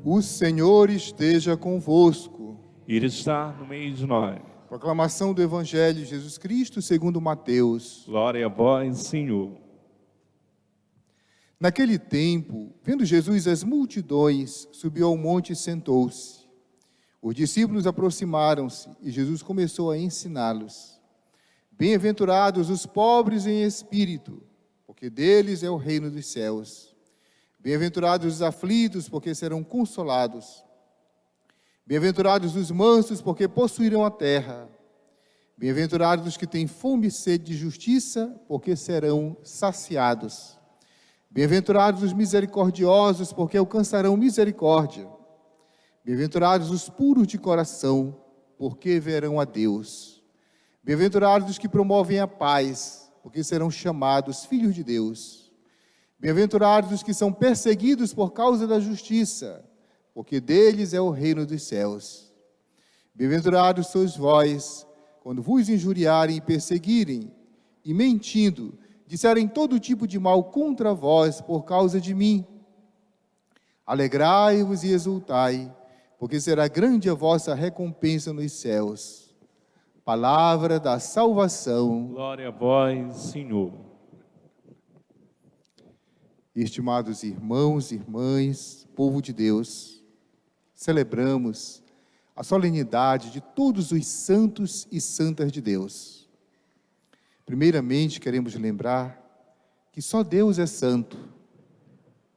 O Senhor esteja convosco. Ele está no meio de nós. Proclamação do Evangelho de Jesus Cristo segundo Mateus. Glória a vós, Senhor. Naquele tempo, vendo Jesus as multidões, subiu ao monte e sentou-se. Os discípulos aproximaram-se e Jesus começou a ensiná-los. Bem-aventurados os pobres em espírito, porque deles é o reino dos céus. Bem-aventurados os aflitos, porque serão consolados. Bem-aventurados os mansos, porque possuirão a terra. Bem-aventurados os que têm fome e sede de justiça, porque serão saciados. Bem-aventurados os misericordiosos, porque alcançarão misericórdia. Bem-aventurados os puros de coração, porque verão a Deus. Bem-aventurados os que promovem a paz, porque serão chamados filhos de Deus. Bem-aventurados os que são perseguidos por causa da justiça, porque deles é o reino dos céus. Bem-aventurados sois vós, quando vos injuriarem e perseguirem, e mentindo, disserem todo tipo de mal contra vós por causa de mim. Alegrai-vos e exultai, porque será grande a vossa recompensa nos céus. Palavra da salvação. Glória a vós, Senhor. Estimados irmãos e irmãs, povo de Deus, celebramos a solenidade de todos os santos e santas de Deus. Primeiramente, queremos lembrar que só Deus é santo.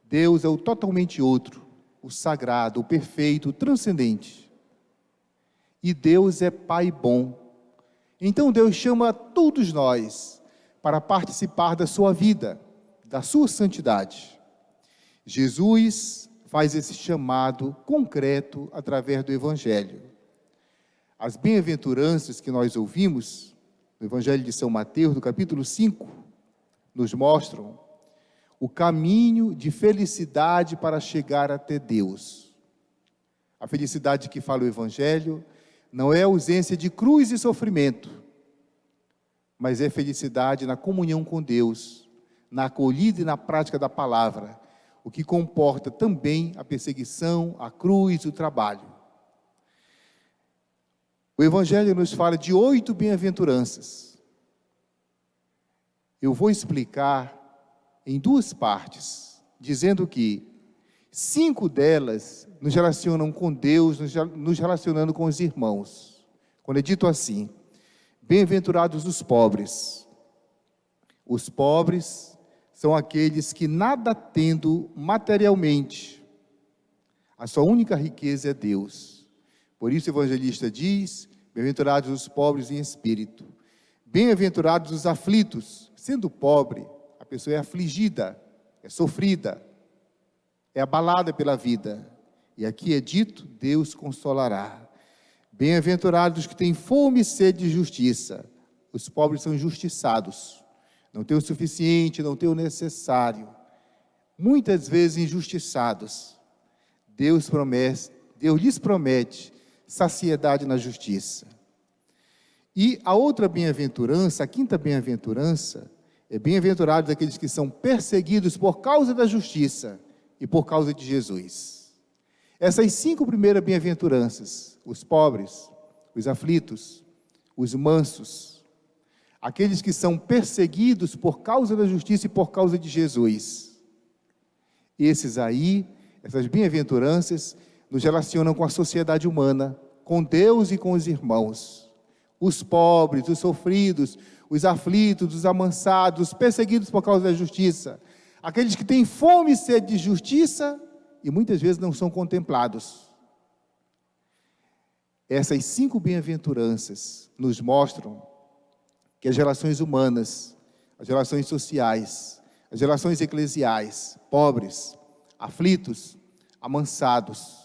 Deus é o totalmente outro, o sagrado, o perfeito, o transcendente. E Deus é Pai bom. Então Deus chama todos nós para participar da sua vida, da sua santidade. Jesus faz esse chamado concreto através do Evangelho. As bem-aventuranças que nós ouvimos no Evangelho de São Mateus, no capítulo 5, nos mostram o caminho de felicidade para chegar até Deus. A felicidade que fala o Evangelho não é a ausência de cruz e sofrimento, mas é felicidade na comunhão com Deus, na acolhida e na prática da palavra, o que comporta também a perseguição, a cruz, o trabalho. O Evangelho nos fala de 8 bem-aventuranças. Eu vou explicar em 2 partes, dizendo que 5 delas nos relacionam com Deus, nos relacionando com os irmãos. Quando é dito assim, bem-aventurados os pobres. Os pobres são aqueles que nada tendo materialmente, a sua única riqueza é Deus. Por isso o evangelista diz, bem-aventurados os pobres em espírito. Bem-aventurados os aflitos. Sendo pobre, a pessoa é afligida, é sofrida, é abalada pela vida. E aqui é dito, Deus consolará. Bem-aventurados os que têm fome e sede de justiça. Os pobres são injustiçados. Não têm o suficiente, não têm o necessário. Muitas vezes injustiçados. Deus lhes promete saciedade na justiça. E a outra bem-aventurança, a 5ª bem-aventurança, é bem-aventurados aqueles que são perseguidos por causa da justiça e por causa de Jesus. Essas 5 primeiras bem-aventuranças, os pobres, os aflitos, os mansos, aqueles que são perseguidos por causa da justiça e por causa de Jesus. Esses aí, essas bem-aventuranças, nos relacionam com a sociedade humana, com Deus e com os irmãos. Os pobres, os sofridos, os aflitos, os amansados, os perseguidos por causa da justiça. Aqueles que têm fome e sede de justiça e muitas vezes não são contemplados. Essas 5 bem-aventuranças nos mostram que as relações humanas, as relações sociais, as relações eclesiais, pobres, aflitos, amansados,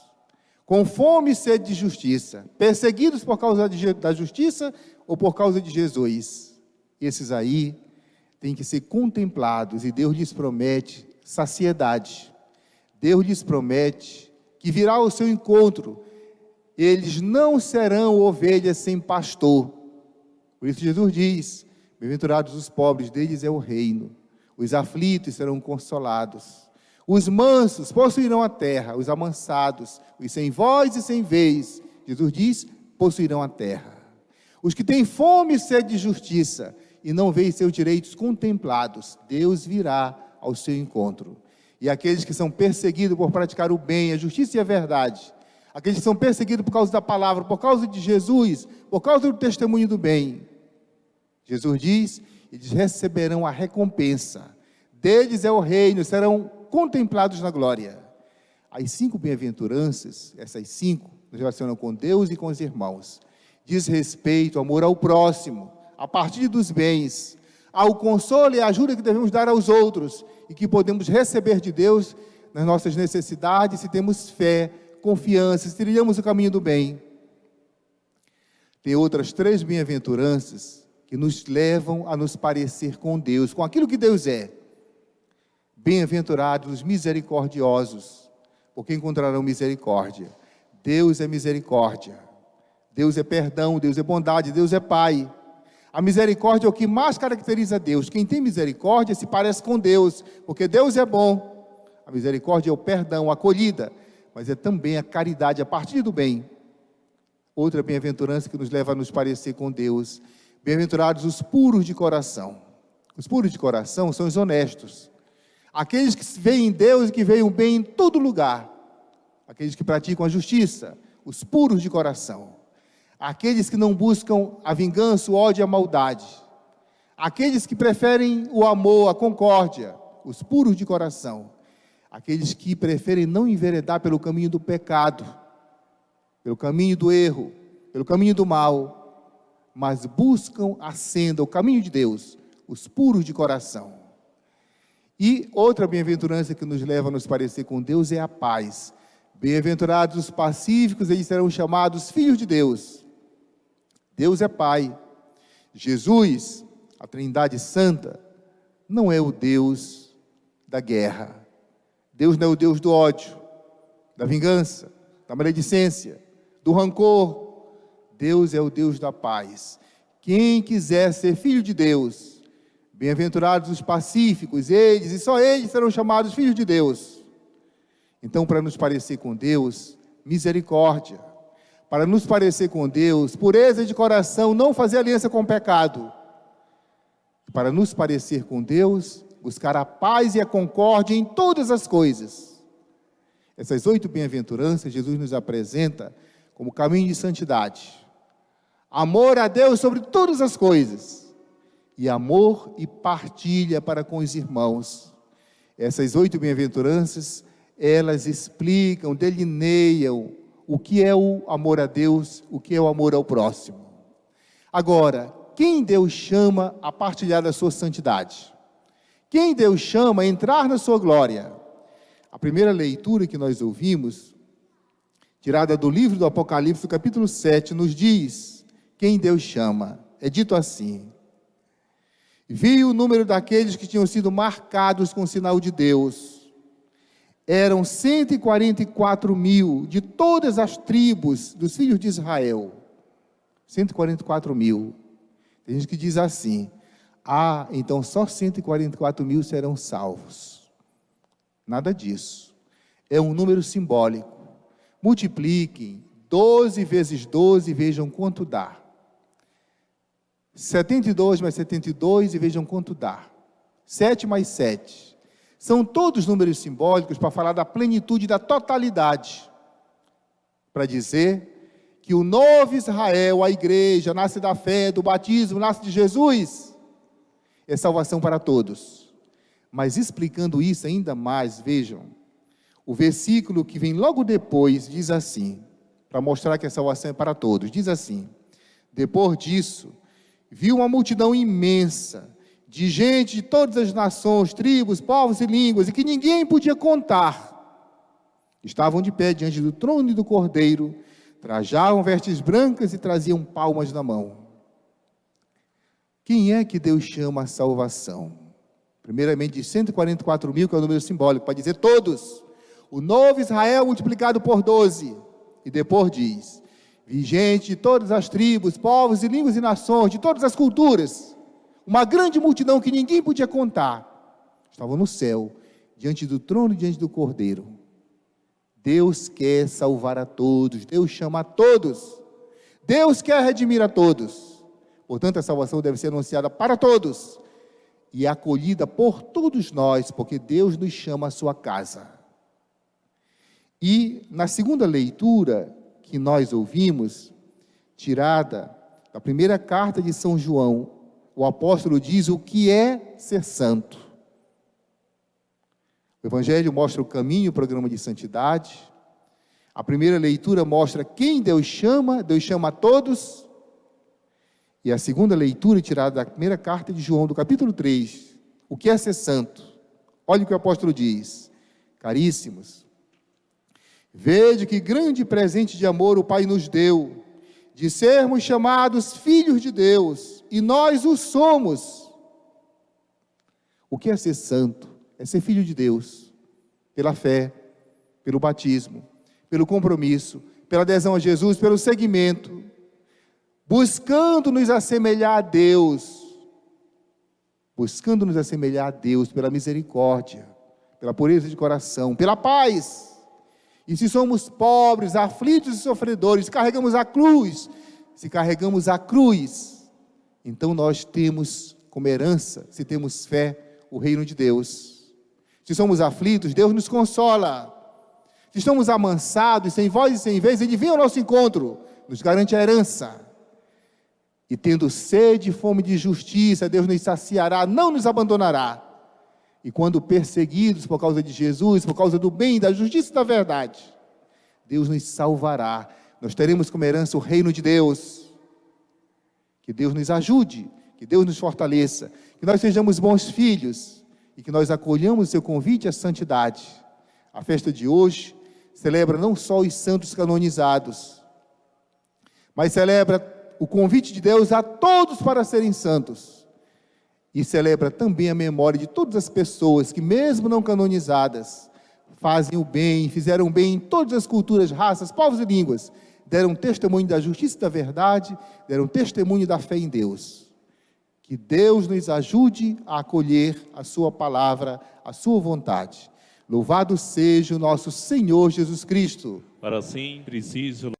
com fome e sede de justiça, perseguidos por causa da justiça ou por causa de Jesus, esses aí têm que ser contemplados e Deus lhes promete saciedade. Deus lhes promete que virá ao seu encontro, eles não serão ovelhas sem pastor. Por isso Jesus diz, bem-aventurados os pobres, deles é o reino. Os aflitos serão consolados. Os mansos possuirão a terra, os amansados, os sem voz e sem vez, Jesus diz, possuirão a terra. Os que têm fome e sede de justiça e não veem seus direitos contemplados, Deus virá ao seu encontro. E aqueles que são perseguidos por praticar o bem, a justiça e a verdade, aqueles que são perseguidos por causa da palavra, por causa de Jesus, por causa do testemunho do bem, Jesus diz, eles receberão a recompensa. Deles é o reino, serão contemplados na glória. As 5 bem-aventuranças, essas 5, nos relacionam com Deus e com os irmãos. Diz respeito, amor ao próximo, a partir dos bens, ao consolo e à ajuda que devemos dar aos outros e que podemos receber de Deus nas nossas necessidades, se temos fé, confiança, se trilhamos o caminho do bem. Tem outras 3 bem-aventuranças que nos levam a nos parecer com Deus, com aquilo que Deus é. Bem-aventurados os misericordiosos, porque encontrarão misericórdia. Deus é misericórdia, Deus é perdão, Deus é bondade, Deus é Pai. A misericórdia é o que mais caracteriza Deus. Quem tem misericórdia se parece com Deus, porque Deus é bom. A misericórdia é o perdão, a acolhida, mas é também a caridade a partir do bem. Outra bem-aventurança que nos leva a nos parecer com Deus. Bem-aventurados os puros de coração. Os puros de coração são os honestos. Aqueles que veem Deus e que veem o bem em todo lugar. Aqueles que praticam a justiça. Os puros de coração. Aqueles que não buscam a vingança, o ódio e a maldade. Aqueles que preferem o amor, a concórdia. Os puros de coração. Aqueles que preferem não enveredar pelo caminho do pecado, pelo caminho do erro, pelo caminho do mal, mas buscam a senda, o caminho de Deus, os puros de coração. E outra bem-aventurança que nos leva a nos parecer com Deus é a paz. Bem-aventurados os pacíficos, eles serão chamados filhos de Deus. Deus é Pai. Jesus, a Trindade Santa, não é o Deus da guerra. Deus não é o Deus do ódio, da vingança, da maledicência, do rancor. Deus é o Deus da paz. Quem quiser ser filho de Deus, bem-aventurados os pacíficos, eles e só eles serão chamados filhos de Deus. Então, para nos parecer com Deus, misericórdia. Para nos parecer com Deus, pureza de coração, não fazer aliança com o pecado. Para nos parecer com Deus, buscar a paz e a concórdia em todas as coisas. Essas 8 bem-aventuranças, Jesus nos apresenta como caminho de santidade. Amor a Deus sobre todas as coisas. E amor e partilha para com os irmãos. Essas 8 bem-aventuranças, elas explicam, delineiam o que é o amor a Deus, o que é o amor ao próximo. Agora, quem Deus chama a partilhar da sua santidade? Quem Deus chama a entrar na sua glória? A primeira leitura que nós ouvimos, tirada do livro do Apocalipse, capítulo 7, nos diz quem Deus chama. É dito assim: vi o número daqueles que tinham sido marcados com o sinal de Deus. Eram 144 mil de todas as tribos dos filhos de Israel. 144 mil. Tem gente que diz assim: então só 144 mil serão salvos. Nada disso. É um número simbólico. Multipliquem 12 vezes 12 e vejam quanto dá. 72 mais 72 e vejam quanto dá. 7 mais 7. São todos números simbólicos para falar da plenitude, da totalidade. Para dizer que o novo Israel, a igreja, nasce da fé, do batismo, nasce de Jesus. É salvação para todos. Mas explicando isso ainda mais, vejam, o versículo que vem logo depois diz assim, para mostrar que a salvação é para todos, diz assim: depois disso, viu uma multidão imensa, de gente de todas as nações, tribos, povos e línguas, e que ninguém podia contar. Estavam de pé diante do trono e do Cordeiro, trajavam vestes brancas e traziam palmas na mão. Quem é que Deus chama a salvação? Primeiramente, de 144 mil, que é o número simbólico, para dizer todos. O novo Israel multiplicado por 12. E depois diz: vi gente de todas as tribos, povos e línguas e nações, de todas as culturas. Uma grande multidão que ninguém podia contar. Estavam no céu, diante do trono e diante do Cordeiro. Deus quer salvar a todos, Deus chama a todos, Deus quer redimir a todos. Portanto, a salvação deve ser anunciada para todos e acolhida por todos nós, porque Deus nos chama à sua casa. E na segunda leitura que nós ouvimos, tirada da primeira carta de São João, o apóstolo diz o que é ser santo. O Evangelho mostra o caminho, o programa de santidade. A primeira leitura mostra quem Deus chama a todos. E a segunda leitura, tirada da primeira carta de João, do capítulo 3, o que é ser santo? Olha o que o apóstolo diz: caríssimos, vede que grande presente de amor o Pai nos deu, de sermos chamados filhos de Deus, e nós o somos. O que é ser santo? É ser filho de Deus, pela fé, pelo batismo, pelo compromisso, pela adesão a Jesus, pelo seguimento, buscando nos assemelhar a Deus, pela misericórdia, pela pureza de coração, pela paz. E se somos pobres, aflitos e sofredores, carregamos a cruz. Se carregamos a cruz, então nós temos como herança, se temos fé, o reino de Deus. Se somos aflitos, Deus nos consola. Se estamos amansados, sem voz e sem vez, Ele vem ao nosso encontro, nos garante a herança. E tendo sede e fome de justiça, Deus nos saciará, não nos abandonará. E quando perseguidos por causa de Jesus, por causa do bem, da justiça e da verdade, Deus nos salvará. Nós teremos como herança o reino de Deus. Que Deus nos ajude, que Deus nos fortaleça, que nós sejamos bons filhos e que nós acolhamos o seu convite à santidade. A festa de hoje celebra não só os santos canonizados, mas celebra o convite de Deus a todos para serem santos. E celebra também a memória de todas as pessoas que, mesmo não canonizadas, fazem o bem, fizeram bem em todas as culturas, raças, povos e línguas, deram testemunho da justiça e da verdade, deram testemunho da fé em Deus. Que Deus nos ajude a acolher a sua palavra, a sua vontade. Louvado seja o nosso Senhor Jesus Cristo. Para sempre seja